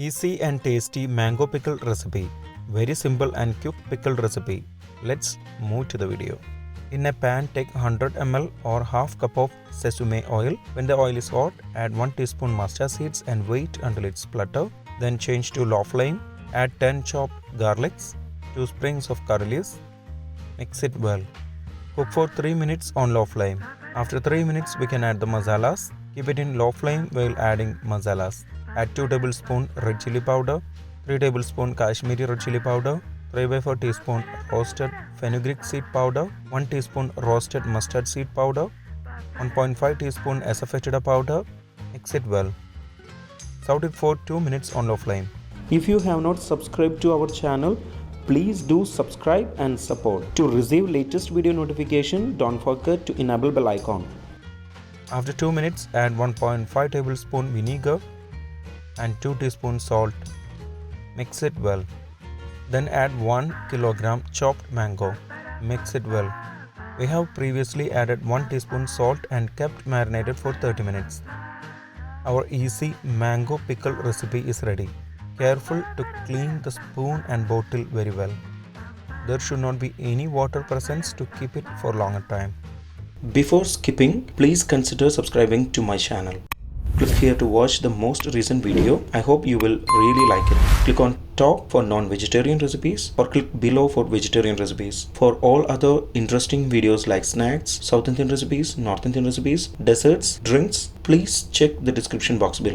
Easy and tasty mango pickle recipe. Very simple and quick pickle recipe. Let's move to the video. In a pan, take 100 ml or half cup of sesame oil. When the oil is hot, add 1 teaspoon mustard seeds and wait until it splutters. Then change to low flame. Add 10 chopped garlics, 2 sprigs of curry leaves. Mix it well. Cook for 3 minutes on low flame. After 3 minutes, we can add the masalas. Keep it in low flame while adding masalas. Add 2 tablespoons red chilli powder, 3 tablespoons Kashmiri Red Chilli Powder, 3/4 teaspoon roasted Fenugreek seed powder, 1 teaspoon roasted mustard seed powder, 1.5 teaspoon Asafoetida Powder. Mix it well. Serve it for 2 minutes on low flame. If you have not subscribed to our channel, please do subscribe and support. To receive latest video notification, don't forget to enable bell icon. After 2 minutes, add 1.5 tablespoon vinegar and 2 teaspoons salt. Mix it well. Then add 1 kilogram chopped mango. Mix it well. We have previously added 1 teaspoon salt and kept marinated for 30 minutes. Our easy mango pickle recipe is ready. Careful to clean the spoon and bottle very well. There should not be any water present to keep it for longer time. Before skipping, please consider subscribing to my channel. Click here to watch the most recent video. I hope you will really like it. Click on top for non-vegetarian recipes or click below for vegetarian recipes. For all other interesting videos like snacks, South Indian recipes, North Indian recipes, desserts, drinks, please check the description box below.